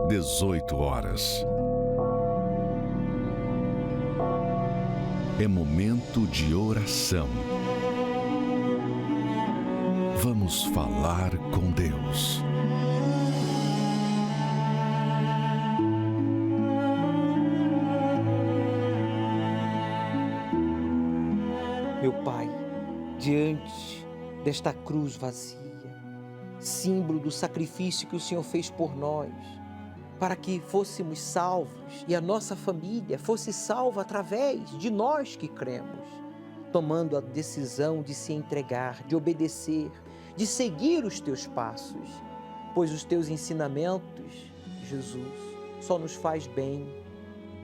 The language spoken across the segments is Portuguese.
18 horas. É momento de oração. Vamos falar com Deus. Meu Pai, diante desta cruz vazia, símbolo do sacrifício que o Senhor fez por nós, para que fôssemos salvos e a nossa família fosse salva através de nós que cremos, tomando a decisão de se entregar, de obedecer, de seguir os teus passos, pois os teus ensinamentos, Jesus, só nos faz bem,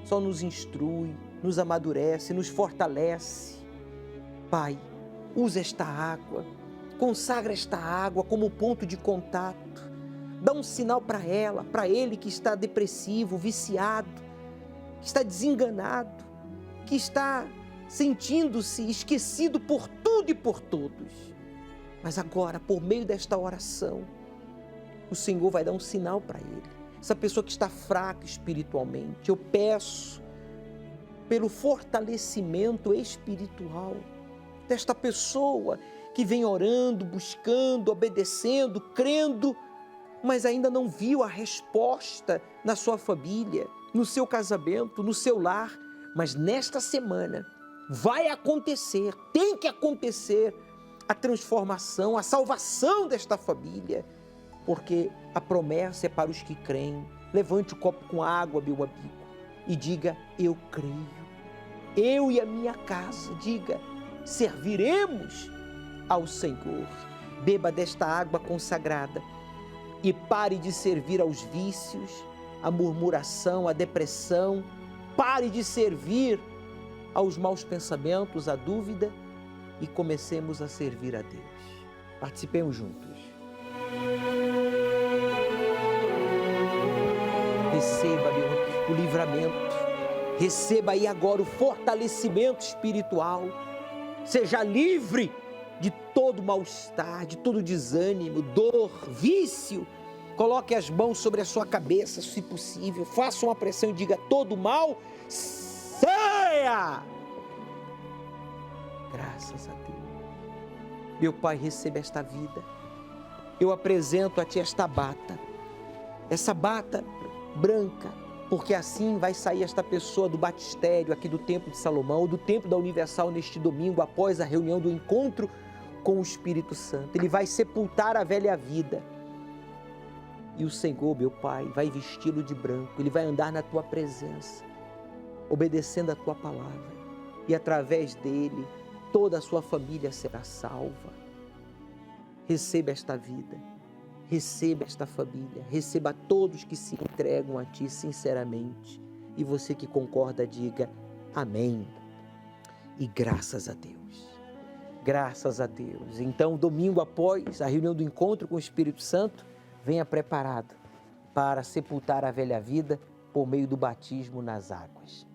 só nos instrui, nos amadurece, nos fortalece. Pai, usa esta água, consagra esta água como ponto de contato, dá um sinal para ela, para ele que está depressivo, viciado, que está desenganado, que está sentindo-se esquecido por tudo e por todos. Mas agora, por meio desta oração, o Senhor vai dar um sinal para ele. Essa pessoa que está fraca espiritualmente, eu peço pelo fortalecimento espiritual desta pessoa que vem orando, buscando, obedecendo, crendo, mas ainda não viu a resposta na sua família, no seu casamento, no seu lar. Mas nesta semana vai acontecer, tem que acontecer a transformação, a salvação desta família, porque a promessa é para os que creem. Levante o copo com água, meu amigo, e diga: eu creio. Eu e a minha casa, diga, serviremos ao Senhor. Beba desta água consagrada e pare de servir aos vícios, à murmuração, à depressão. Pare de servir aos maus pensamentos, à dúvida, e comecemos a servir a Deus. Participemos juntos. Receba, meu amigo, o livramento. Receba aí agora o fortalecimento espiritual. Seja livre de todo mal-estar, de todo desânimo, dor, vício. Coloque as mãos sobre a sua cabeça, se possível. Faça uma pressão e diga: todo mal, saia! Graças a Deus. Meu Pai, receba esta vida. Eu apresento a Ti esta bata. Essa bata branca, porque assim vai sair esta pessoa do batistério aqui do Templo de Salomão, ou do Templo da Universal neste domingo, após a reunião do encontro com o Espírito Santo. Ele vai sepultar a velha vida. E o Senhor, meu Pai, vai vesti-lo de branco. Ele vai andar na Tua presença, obedecendo a Tua palavra. E através dele, toda a sua família será salva. Receba esta vida. Receba esta família, receba todos que se entregam a Ti sinceramente. E você que concorda, diga amém. E graças a Deus. Graças a Deus. Então, domingo após a reunião do encontro com o Espírito Santo, venha preparado para sepultar a velha vida por meio do batismo nas águas.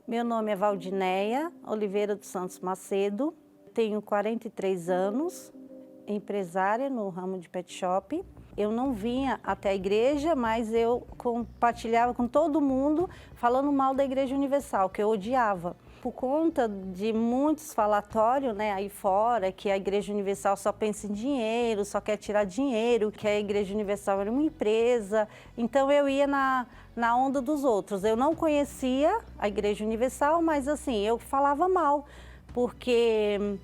Meu nome é Valdineia Oliveira dos Santos Macedo, tenho 43 anos, empresária no ramo de pet shop. Eu não vinha até a igreja, mas eu compartilhava com todo mundo falando mal da Igreja Universal, que eu odiava. Por conta de muitos falatórios, né, aí fora, que a Igreja Universal só pensa em dinheiro, só quer tirar dinheiro, que a Igreja Universal era uma empresa. Então eu ia na onda dos outros. Eu não conhecia a Igreja Universal, mas assim, eu falava mal, porque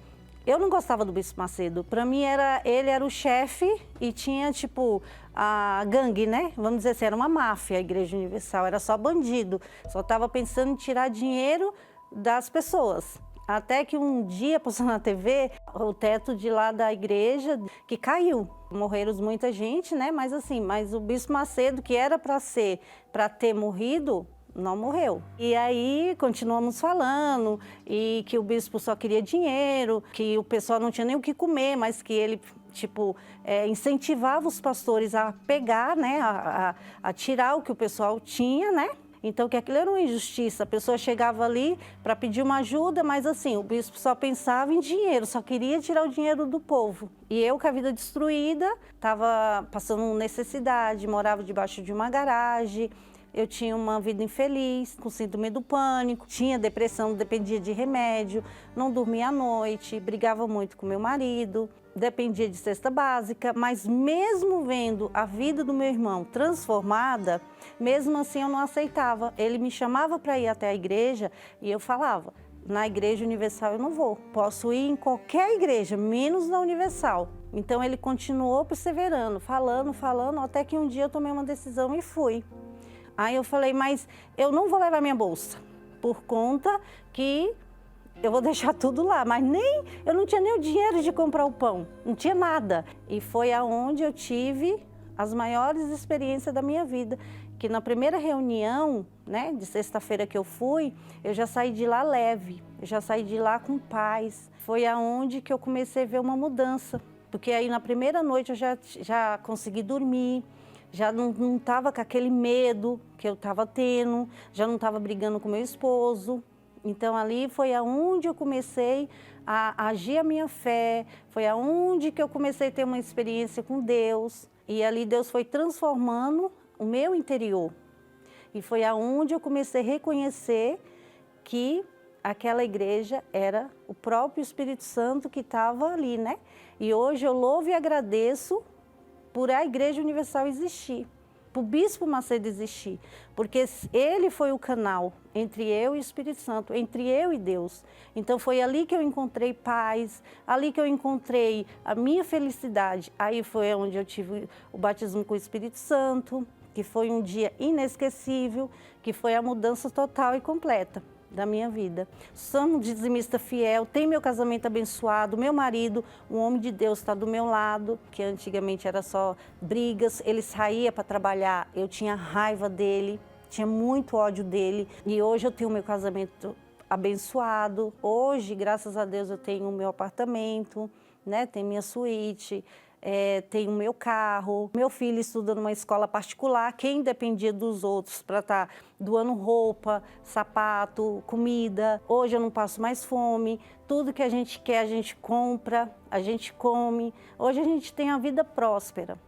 eu não gostava do Bispo Macedo. Para mim, ele era o chefe e tinha, tipo, a gangue, né? Vamos dizer assim, era uma máfia a Igreja Universal, era só bandido. Só estava pensando em tirar dinheiro das pessoas. Até que um dia, passou na TV, o teto de lá da igreja que caiu. Morreram muita gente, né? Mas assim, o Bispo Macedo, que era para ter morrido, não morreu. E aí continuamos falando e que o bispo só queria dinheiro, que o pessoal não tinha nem o que comer, mas que ele incentivava os pastores a pegar, né, a tirar o que o pessoal tinha, né? Então, que aquilo era uma injustiça. A pessoa chegava ali para pedir uma ajuda, mas assim, o bispo só pensava em dinheiro, só queria tirar o dinheiro do povo. E eu, com a vida destruída, estava passando necessidade, morava debaixo de uma garagem, eu tinha uma vida infeliz, com síndrome do pânico, tinha depressão, dependia de remédio, não dormia à noite, brigava muito com meu marido, dependia de cesta básica, mas mesmo vendo a vida do meu irmão transformada, mesmo assim eu não aceitava. Ele me chamava para ir até a igreja e eu falava, na Igreja Universal eu não vou, posso ir em qualquer igreja, menos na Universal. Então ele continuou perseverando, falando, até que um dia eu tomei uma decisão e fui. Aí eu falei, mas eu não vou levar minha bolsa, por conta que eu vou deixar tudo lá. Mas eu não tinha nem o dinheiro de comprar o pão, não tinha nada. E foi aonde eu tive as maiores experiências da minha vida. Que na primeira reunião, né, de sexta-feira que eu fui, eu já saí de lá leve, eu já saí de lá com paz. Foi aonde que eu comecei a ver uma mudança. Porque aí na primeira noite eu já consegui dormir. Já não estava com aquele medo que eu estava tendo, já não estava brigando com meu esposo. Então, ali foi aonde eu comecei a agir a minha fé, foi aonde que eu comecei a ter uma experiência com Deus. E ali Deus foi transformando o meu interior. E foi aonde eu comecei a reconhecer que aquela igreja era o próprio Espírito Santo que estava ali, né? E hoje eu louvo e agradeço por a Igreja Universal existir, para o Bispo Macedo existir, porque ele foi o canal entre eu e o Espírito Santo, entre eu e Deus. Então foi ali que eu encontrei paz, ali que eu encontrei a minha felicidade. Aí foi onde eu tive o batismo com o Espírito Santo, que foi um dia inesquecível, que foi a mudança total e completa da minha vida. Sou um dizimista fiel, tenho meu casamento abençoado, meu marido, um homem de Deus, está do meu lado, que antigamente era só brigas, ele saía para trabalhar, eu tinha raiva dele, tinha muito ódio dele, e hoje eu tenho meu casamento abençoado. Hoje, graças a Deus, eu tenho o meu apartamento, né? Tenho minha suíte, tenho o meu carro. Meu filho estuda numa escola particular, quem dependia dos outros para estar doando roupa, sapato, comida. Hoje eu não passo mais fome, tudo que a gente quer a gente compra, a gente come. Hoje a gente tem a vida próspera.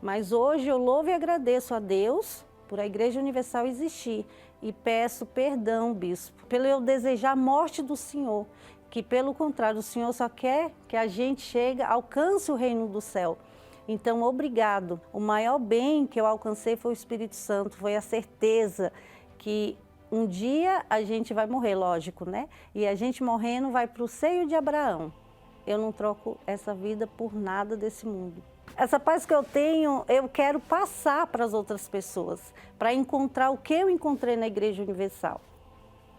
Mas hoje eu louvo e agradeço a Deus por a Igreja Universal existir e peço perdão, bispo, pelo eu desejar a morte do Senhor, que pelo contrário, o Senhor só quer que a gente chegue, alcance o reino do céu. Então, obrigado. O maior bem que eu alcancei foi o Espírito Santo, foi a certeza que um dia a gente vai morrer, lógico, né? E a gente morrendo vai para o seio de Abraão. Eu não troco essa vida por nada desse mundo. Essa paz que eu tenho, eu quero passar para as outras pessoas, para encontrar o que eu encontrei na Igreja Universal,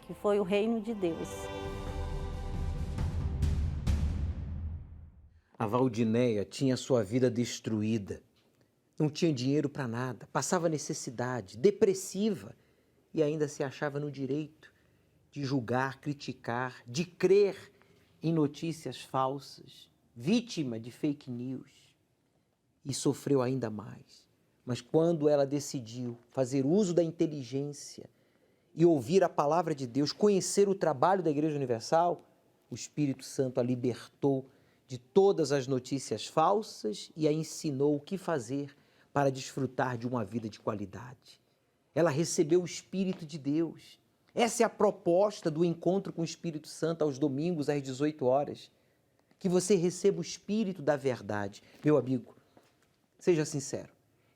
que foi o reino de Deus. A Valdinéia tinha sua vida destruída, não tinha dinheiro para nada, passava necessidade, depressiva e ainda se achava no direito de julgar, criticar, de crer em notícias falsas, vítima de fake news e sofreu ainda mais. Mas quando ela decidiu fazer uso da inteligência e ouvir a palavra de Deus, conhecer o trabalho da Igreja Universal, o Espírito Santo a libertou de todas as notícias falsas e a ensinou o que fazer para desfrutar de uma vida de qualidade. Ela recebeu o Espírito de Deus. Essa é a proposta do encontro com o Espírito Santo aos domingos às 18 horas. Que você receba o Espírito da verdade. Meu amigo, seja sincero.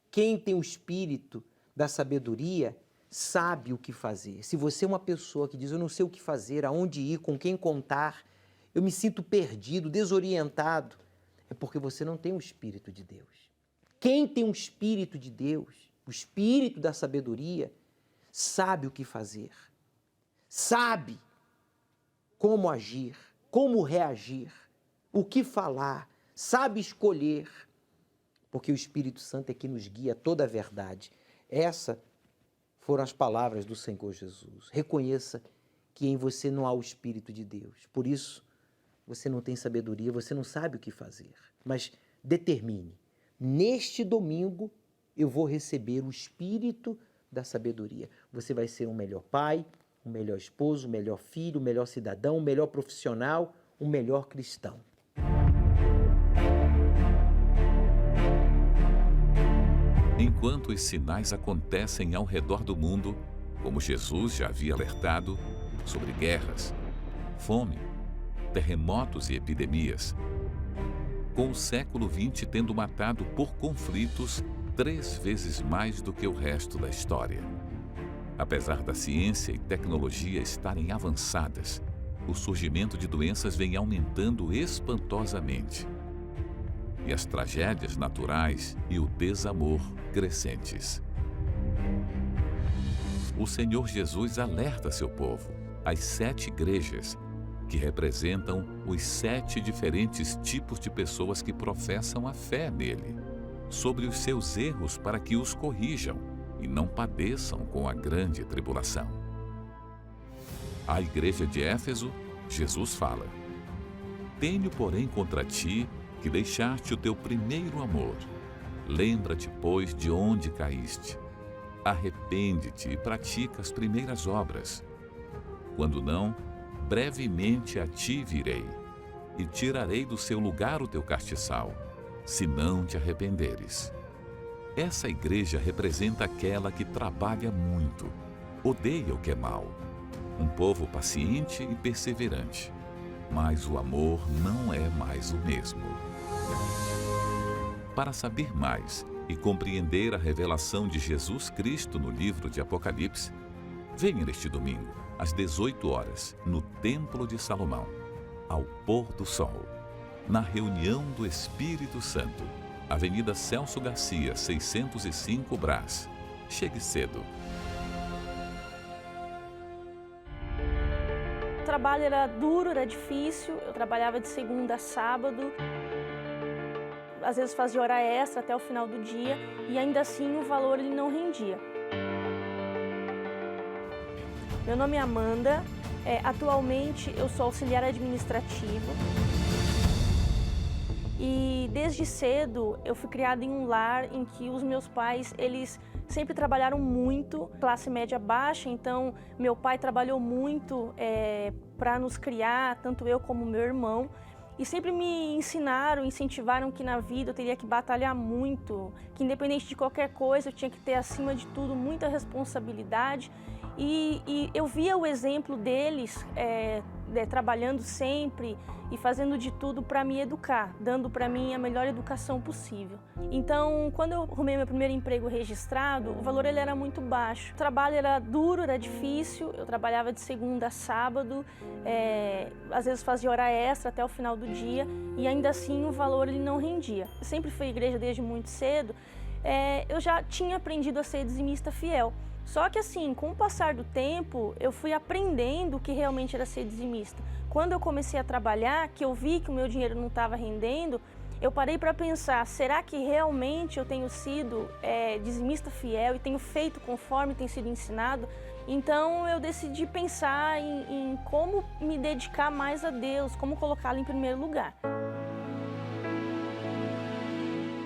Quem tem o Espírito da sabedoria sabe o que fazer. Se você é uma pessoa que diz, eu não sei o que fazer, aonde ir, com quem contar, eu me sinto perdido, desorientado, é porque você não tem o Espírito de Deus. Quem tem o Espírito de Deus, o Espírito da sabedoria, sabe o que fazer, sabe como agir, como reagir, o que falar, sabe escolher, porque o Espírito Santo é que nos guia a toda a verdade. Essas foram as palavras do Senhor Jesus. Reconheça que em você não há o Espírito de Deus. Por isso, você não tem sabedoria, você não sabe o que fazer. Mas determine, neste domingo eu vou receber o Espírito da sabedoria. Você vai ser um melhor pai, um melhor esposo, um melhor filho, um melhor cidadão, um melhor profissional, um melhor cristão. Enquanto os sinais acontecem ao redor do mundo, como Jesus já havia alertado sobre guerras, fome, terremotos e epidemias, com o século XX tendo matado por conflitos 3 vezes mais do que o resto da história. Apesar da ciência e tecnologia estarem avançadas, o surgimento de doenças vem aumentando espantosamente. E as tragédias naturais e o desamor crescentes. O Senhor Jesus alerta seu povo, as 7 igrejas, que representam os 7 diferentes tipos de pessoas que professam a fé nele, sobre os seus erros para que os corrijam e não padeçam com a grande tribulação. À igreja de Éfeso, Jesus fala: Tenho, porém, contra ti que deixaste o teu primeiro amor. Lembra-te, pois, de onde caíste. Arrepende-te e pratica as primeiras obras. Quando não, brevemente a ti virei, e tirarei do seu lugar o teu castiçal, se não te arrependeres. Essa igreja representa aquela que trabalha muito, odeia o que é mal, um povo paciente e perseverante, mas o amor não é mais o mesmo. Para saber mais e compreender a revelação de Jesus Cristo no livro de Apocalipse, venha neste domingo, às 18 horas, no Templo de Salomão, ao pôr do sol, na reunião do Espírito Santo, Avenida Celso Garcia, 605 Brás. Chegue cedo. O trabalho era duro, era difícil, eu trabalhava de segunda a sábado. Às vezes fazia hora extra até o final do dia e ainda assim o valor ele não rendia. Meu nome é Amanda, atualmente eu sou auxiliar administrativo e desde cedo eu fui criada em um lar em que os meus pais, eles sempre trabalharam muito, classe média baixa, então meu pai trabalhou muito para nos criar, tanto eu como meu irmão. E sempre me ensinaram, incentivaram que na vida eu teria que batalhar muito, que independente de qualquer coisa eu tinha que ter acima de tudo muita responsabilidade. E eu via o exemplo deles trabalhando sempre e fazendo de tudo para me educar, dando para mim a melhor educação possível. Então, quando eu arrumei meu primeiro emprego registrado, o valor ele era muito baixo. O trabalho era duro, era difícil, eu trabalhava de segunda a sábado, às vezes fazia hora extra até o final do dia e ainda assim o valor ele não rendia. Eu sempre fui à igreja desde muito cedo, eu já tinha aprendido a ser dizimista fiel. Só que assim, com o passar do tempo, eu fui aprendendo o que realmente era ser dizimista. Quando eu comecei a trabalhar, que eu vi que o meu dinheiro não estava rendendo, eu parei para pensar, será que realmente eu tenho sido dizimista fiel e tenho feito conforme tem sido ensinado? Então eu decidi pensar em como me dedicar mais a Deus, como colocá-lo em primeiro lugar.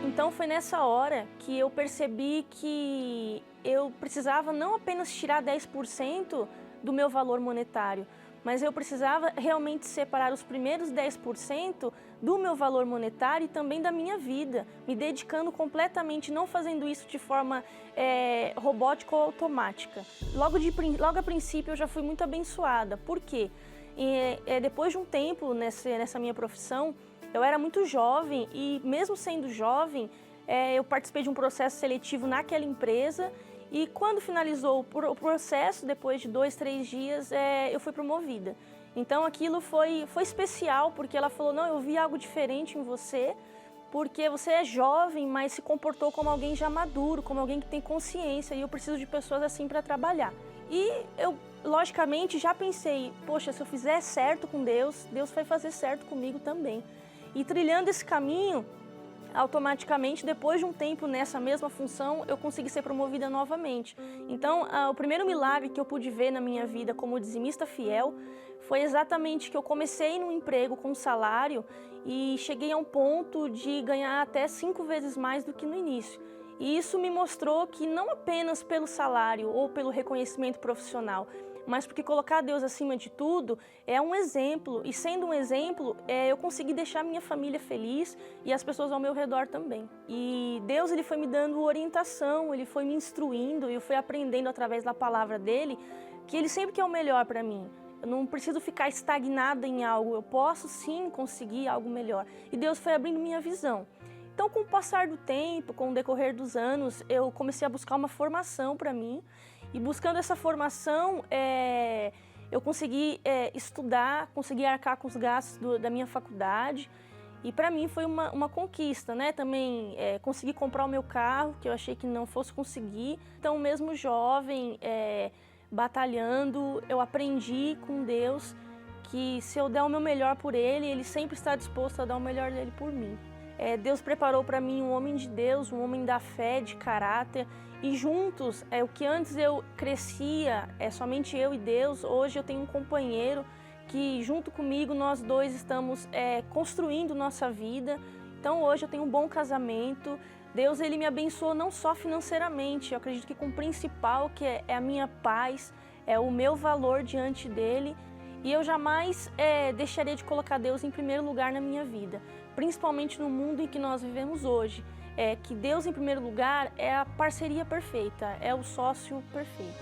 Então foi nessa hora que eu percebi que eu precisava não apenas tirar 10% do meu valor monetário, mas eu precisava realmente separar os primeiros 10% do meu valor monetário e também da minha vida, me dedicando completamente, não fazendo isso de forma robótica ou automática. Logo a princípio eu já fui muito abençoada. Por quê? Depois de um tempo nessa minha profissão, eu era muito jovem e mesmo sendo jovem, eu participei de um processo seletivo naquela empresa e quando finalizou o processo, depois de 2, 3 dias, eu fui promovida. Então aquilo foi especial porque ela falou, não, eu vi algo diferente em você, porque você é jovem, mas se comportou como alguém já maduro, como alguém que tem consciência e eu preciso de pessoas assim para trabalhar. E eu, logicamente, já pensei, poxa, se eu fizer certo com Deus, Deus vai fazer certo comigo também. E trilhando esse caminho, automaticamente, depois de um tempo nessa mesma função, eu consegui ser promovida novamente. Então, o primeiro milagre que eu pude ver na minha vida como dizimista fiel foi exatamente que eu comecei num emprego com salário e cheguei a um ponto de ganhar até 5 vezes mais do que no início. E isso me mostrou que não apenas pelo salário ou pelo reconhecimento profissional, mas porque colocar Deus acima de tudo é um exemplo. E sendo um exemplo, eu consegui deixar minha família feliz e as pessoas ao meu redor também. E Deus, ele foi me dando orientação, ele foi me instruindo e eu fui aprendendo através da palavra dele que ele sempre quer o melhor para mim. Eu não preciso ficar estagnada em algo, eu posso sim conseguir algo melhor. E Deus foi abrindo minha visão. Então, com o passar do tempo, com o decorrer dos anos, eu comecei a buscar uma formação para mim. E buscando essa formação, eu consegui estudar, consegui arcar com os gastos da minha faculdade. E para mim foi uma conquista, né? Também consegui comprar o meu carro, que eu achei que não fosse conseguir. Então, mesmo jovem, batalhando, eu aprendi com Deus que se eu der o meu melhor por Ele, Ele sempre está disposto a dar o melhor dele por mim. Deus preparou para mim um homem de Deus, um homem da fé, de caráter. E juntos, o que antes eu crescia, somente eu e Deus, hoje eu tenho um companheiro que junto comigo nós dois estamos construindo nossa vida. Então hoje eu tenho um bom casamento. Deus, ele me abençoou não só financeiramente, eu acredito que com o principal, que é a minha paz, é o meu valor diante dele. E eu jamais deixaria de colocar Deus em primeiro lugar na minha vida, principalmente no mundo em que nós vivemos hoje. Que Deus em primeiro lugar é a parceria perfeita, é o sócio perfeito.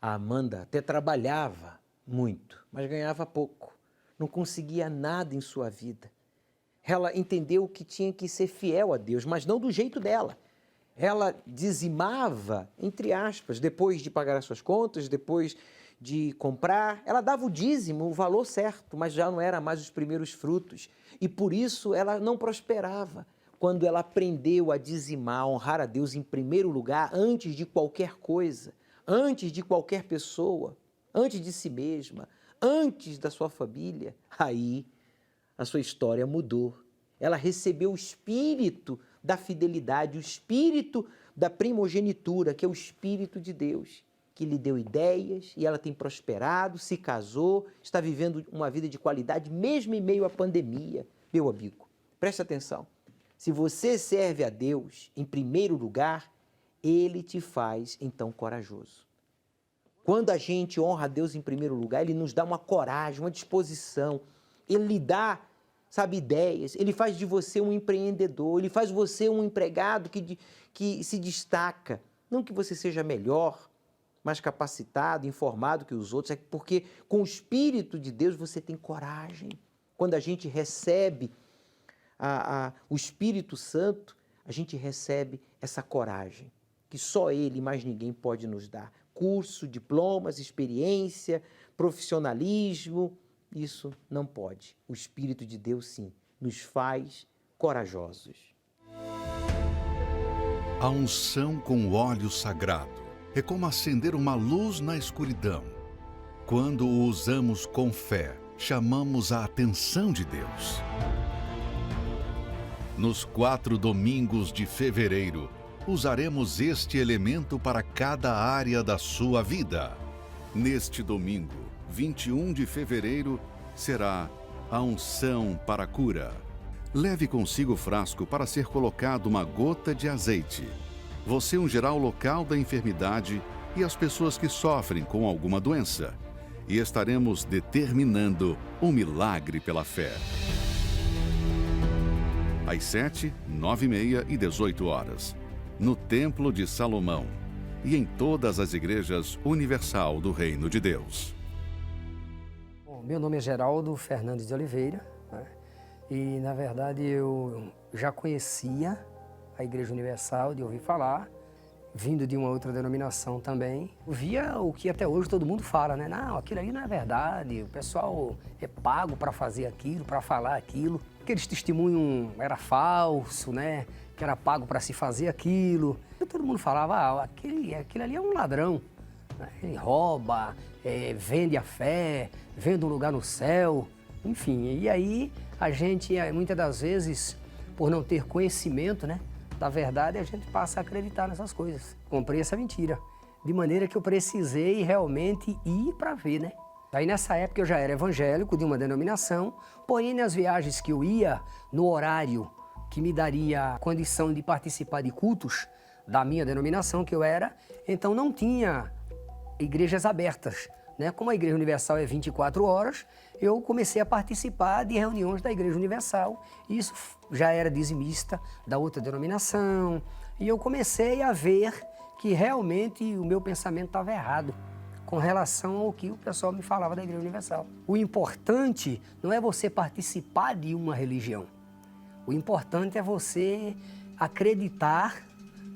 A Amanda até trabalhava muito, mas ganhava pouco. Não conseguia nada em sua vida. Ela entendeu que tinha que ser fiel a Deus, mas não do jeito dela. Ela dizimava, entre aspas, depois de pagar as suas contas, depois de comprar. Ela dava o dízimo, o valor certo, mas já não era mais os primeiros frutos. E por isso ela não prosperava. Quando ela aprendeu a dizimar, a honrar a Deus em primeiro lugar, antes de qualquer coisa, antes de qualquer pessoa, antes de si mesma, antes da sua família, aí a sua história mudou. Ela recebeu o espírito da fidelidade, o espírito da primogenitura, que é o Espírito de Deus, que lhe deu ideias e ela tem prosperado, se casou, está vivendo uma vida de qualidade, mesmo em meio à pandemia. Meu amigo, preste atenção. Se você serve a Deus em primeiro lugar, Ele te faz, então, corajoso. Quando a gente honra a Deus em primeiro lugar, Ele nos dá uma coragem, uma disposição. Ele lhe dá, sabe, ideias. Ele faz de você um empreendedor. Ele faz você um empregado que se destaca. Não que você seja melhor, mais capacitado, informado que os outros, é porque com o Espírito de Deus você tem coragem. Quando a gente recebe o Espírito Santo, a gente recebe essa coragem, que só Ele e mais ninguém pode nos dar. Curso, diplomas, experiência, profissionalismo, isso não pode. O Espírito de Deus, sim, nos faz corajosos. A unção com o óleo sagrado é como acender uma luz na escuridão. Quando o usamos com fé, chamamos a atenção de Deus. Nos 4 domingos de fevereiro, usaremos este elemento para cada área da sua vida. Neste domingo, 21 de fevereiro, será a unção para a cura. Leve consigo o frasco para ser colocado uma gota de azeite. Você ungerá o local da enfermidade e as pessoas que sofrem com alguma doença. E estaremos determinando um milagre pela fé. Às 7, 9h30 e 18 horas, no Templo de Salomão e em todas as igrejas universal do Reino de Deus. Bom, meu nome é Geraldo Fernandes de Oliveira, né? E, na verdade, eu já conhecia a Igreja Universal, de ouvir falar, vindo de uma outra denominação também. Eu via o que até hoje todo mundo fala, né? Não, aquilo ali não é verdade, o pessoal é pago para fazer aquilo, para falar aquilo. Aqueles testemunhos era falso, né? Que era pago para se fazer aquilo. E todo mundo falava, aquele ali é um ladrão, né? Ele rouba, vende a fé, vende um lugar no céu, enfim. E aí a gente, muitas das vezes, por não ter conhecimento, né, da verdade, a gente passa a acreditar nessas coisas. Comprei essa mentira, de maneira que eu precisei realmente ir para ver, né? Aí nessa época eu já era evangélico de uma denominação, porém nas viagens que eu ia, no horário que me daria condição de participar de cultos da minha denominação que eu era, então não tinha igrejas abertas, né? Como a Igreja Universal é 24 horas, eu comecei a participar de reuniões da Igreja Universal, e isso já era dizimista da outra denominação, e eu comecei a ver que realmente o meu pensamento estava errado com relação ao que o pessoal me falava da Igreja Universal. O importante não é você participar de uma religião, o importante é você acreditar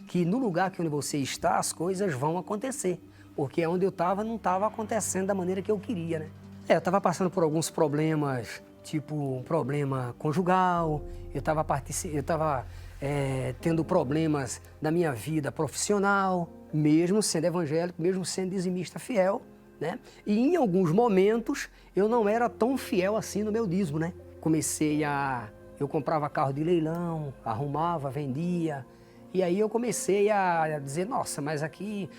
que no lugar que onde você está as coisas vão acontecer. Porque onde eu estava não estava acontecendo da maneira que eu queria, né? Eu estava passando por alguns problemas, tipo um problema conjugal, eu estava tendo problemas na minha vida profissional, mesmo sendo evangélico, mesmo sendo dizimista fiel, né? E em alguns momentos eu não era tão fiel assim no meu dízimo, né? Eu comprava carro de leilão, arrumava, vendia. E aí eu comecei a dizer, nossa, mas aqui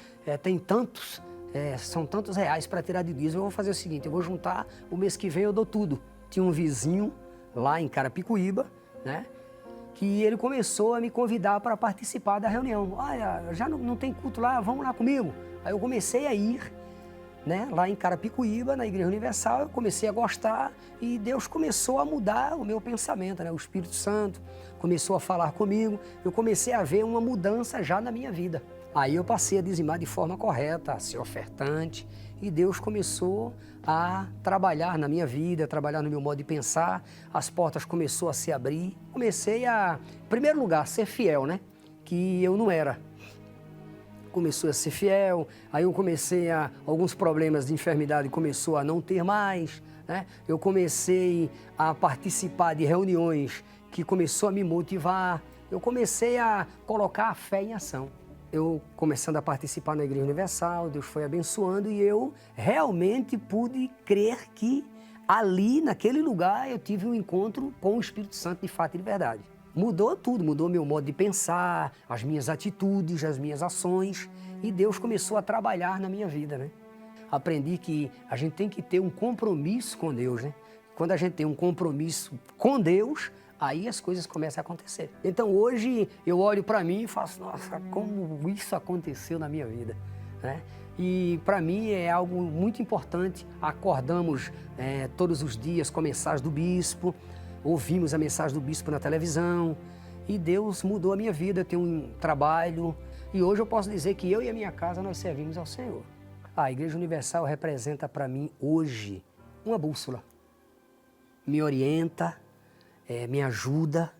tem tantos, são tantos reais para tirar de dízimo, eu vou fazer o seguinte, eu vou juntar, o mês que vem eu dou tudo. Tinha um vizinho lá em Carapicuíba, né, que ele começou a me convidar para participar da reunião. Olha, já não tem culto lá, vamos lá comigo. Aí eu comecei a ir, né, lá em Carapicuíba, na Igreja Universal, eu comecei a gostar e Deus começou a mudar o meu pensamento, né, o Espírito Santo começou a falar comigo, eu comecei a ver uma mudança já na minha vida. Aí eu passei a dizimar de forma correta, a ser ofertante, e Deus começou a trabalhar na minha vida, a trabalhar no meu modo de pensar, as portas começaram a se abrir. Comecei a, em primeiro lugar, ser fiel, né, que eu não era. Começou a ser fiel, aí eu alguns problemas de enfermidade começou a não ter mais, né? Eu comecei a participar de reuniões que começou a me motivar, eu comecei a colocar a fé em ação. Eu começando a participar na Igreja Universal, Deus foi abençoando e eu realmente pude crer que ali, naquele lugar, eu tive um encontro com o Espírito Santo de fato e de verdade. Mudou tudo, mudou meu modo de pensar, as minhas atitudes, as minhas ações, e Deus começou a trabalhar na minha vida, né? Aprendi que a gente tem que ter um compromisso com Deus, né? Quando a gente tem um compromisso com Deus, aí as coisas começam a acontecer. Então hoje eu olho para mim e faço, nossa, como isso aconteceu na minha vida, né? E para mim é algo muito importante. Acordamos todos os dias com a mensagem do bispo, ouvimos a mensagem do bispo na televisão e Deus mudou a minha vida. Eu tenho um trabalho e hoje eu posso dizer que eu e a minha casa nós servimos ao Senhor. A Igreja Universal representa para mim hoje uma bússola. Me orienta, me ajuda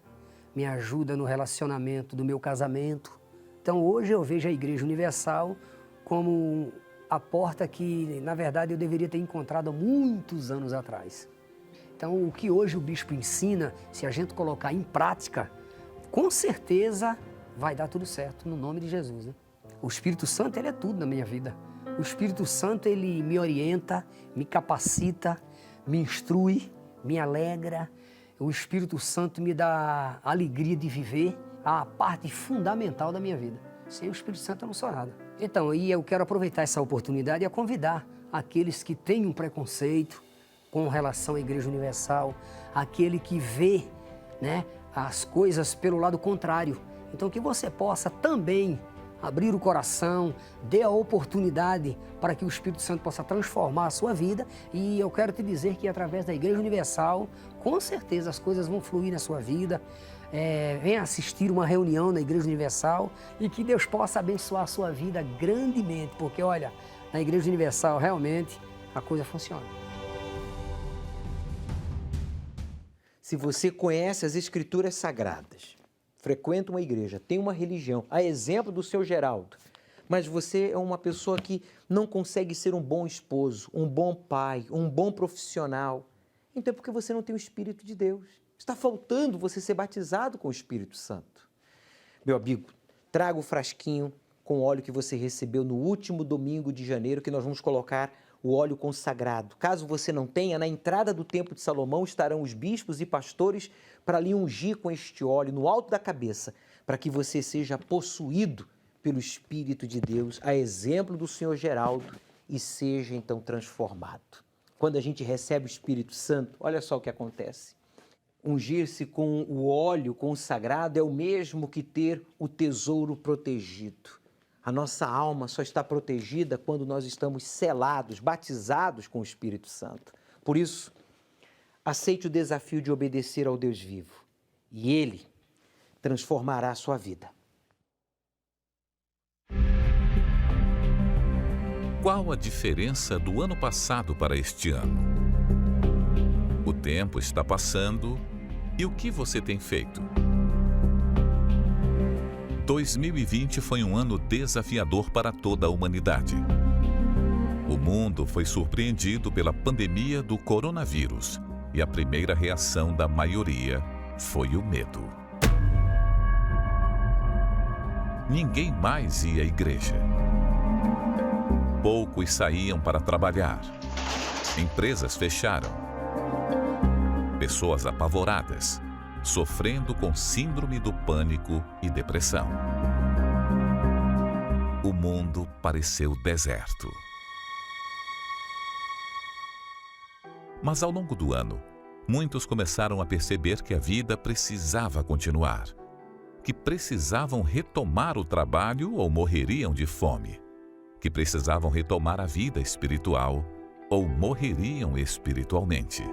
no relacionamento do meu casamento. Então hoje eu vejo a Igreja Universal como a porta que, na verdade, eu deveria ter encontrado há muitos anos atrás. Então, o que hoje o bispo ensina, se a gente colocar em prática, com certeza vai dar tudo certo, no nome de Jesus, né? O Espírito Santo, ele é tudo na minha vida. O Espírito Santo, ele me orienta, me capacita, me instrui, me alegra. O Espírito Santo me dá a alegria de viver a parte fundamental da minha vida. Sem o Espírito Santo eu não sou nada. Então, eu quero aproveitar essa oportunidade e convidar aqueles que têm um preconceito com relação à Igreja Universal, aquele que vê, né, as coisas pelo lado contrário. Então, que você possa também abrir o coração, dê a oportunidade para que o Espírito Santo possa transformar a sua vida. E eu quero te dizer que através da Igreja Universal, com certeza as coisas vão fluir na sua vida. Venha assistir uma reunião na Igreja Universal e que Deus possa abençoar a sua vida grandemente, porque olha, na Igreja Universal realmente a coisa funciona. Se você conhece as Escrituras Sagradas, frequenta uma igreja, tem uma religião, a exemplo do seu Geraldo, mas você é uma pessoa que não consegue ser um bom esposo, um bom pai, um bom profissional, então é porque você não tem o Espírito de Deus. Está faltando você ser batizado com o Espírito Santo. Meu amigo, traga o frasquinho com o óleo que você recebeu no último domingo de janeiro, que nós vamos colocar o óleo consagrado. Caso você não tenha, na entrada do Templo de Salomão estarão os bispos e pastores para lhe ungir com este óleo no alto da cabeça, para que você seja possuído pelo Espírito de Deus, a exemplo do Senhor Geraldo, e seja então transformado. Quando a gente recebe o Espírito Santo, olha só o que acontece. Ungir-se com o óleo consagrado é o mesmo que ter o tesouro protegido. A nossa alma só está protegida quando nós estamos selados, batizados com o Espírito Santo. Por isso, aceite o desafio de obedecer ao Deus vivo e Ele transformará a sua vida. Qual a diferença do ano passado para este ano? O tempo está passando e o que você tem feito? 2020 foi um ano desafiador para toda a humanidade. O mundo foi surpreendido pela pandemia do coronavírus e a primeira reação da maioria foi o medo. Ninguém mais ia à igreja. Poucos saíam para trabalhar. Empresas fecharam. Pessoas apavoradas, sofrendo com síndrome do pânico e depressão. O mundo pareceu deserto. Mas ao longo do ano, muitos começaram a perceber que a vida precisava continuar, que precisavam retomar o trabalho ou morreriam de fome, que precisavam retomar a vida espiritual ou morreriam espiritualmente.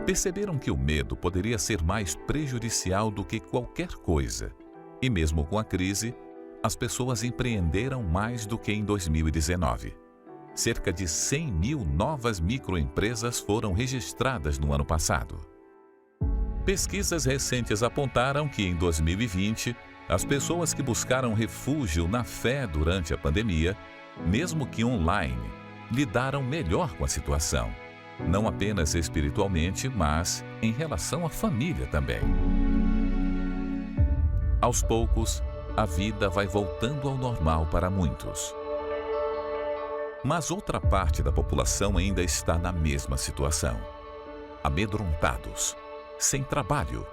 Perceberam que o medo poderia ser mais prejudicial do que qualquer coisa. E mesmo com a crise, as pessoas empreenderam mais do que em 2019. Cerca de 100 mil novas microempresas foram registradas no ano passado. Pesquisas recentes apontaram que em 2020, as pessoas que buscaram refúgio na fé durante a pandemia, mesmo que online, lidaram melhor com a situação. Não apenas espiritualmente, mas em relação à família também. Aos poucos, a vida vai voltando ao normal para muitos. Mas outra parte da população ainda está na mesma situação. Amedrontados, sem trabalho.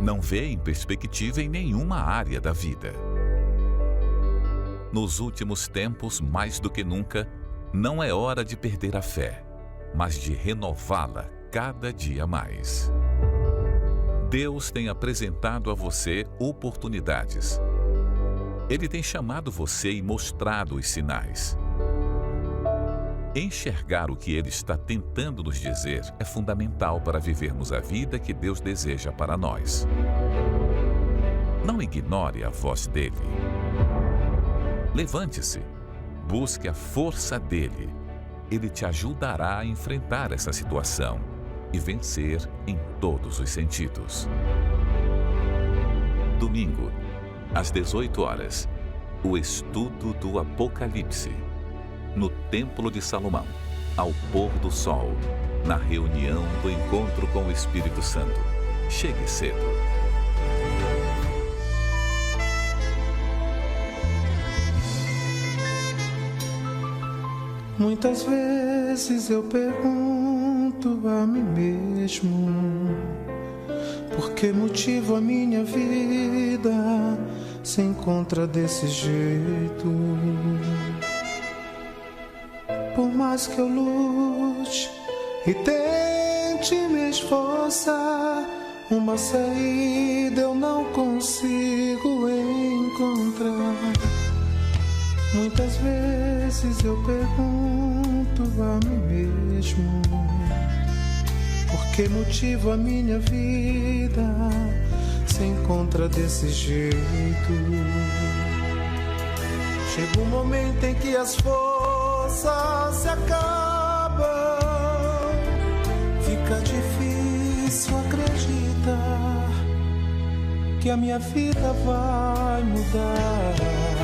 Não veem perspectiva em nenhuma área da vida. Nos últimos tempos, mais do que nunca, não é hora de perder a fé, mas de renová-la cada dia mais. Deus tem apresentado a você oportunidades. Ele tem chamado você e mostrado os sinais. Enxergar o que Ele está tentando nos dizer é fundamental para vivermos a vida que Deus deseja para nós. Não ignore a voz dEle. Levante-se, busque a força dEle. Ele te ajudará a enfrentar essa situação e vencer em todos os sentidos. Domingo, às 18 horas, o estudo do Apocalipse, no Templo de Salomão, ao pôr do sol, na reunião do encontro com o Espírito Santo. Chegue cedo. Muitas vezes eu pergunto a mim mesmo: por que motivo a minha vida se encontra desse jeito? Por mais que eu lute e tente me esforçar, uma saída eu não consigo encontrar. Muitas vezes eu pergunto a mim mesmo: por que motivo a minha vida se encontra desse jeito? Chega um momento em que as forças se acabam, fica difícil acreditar que a minha vida vai mudar.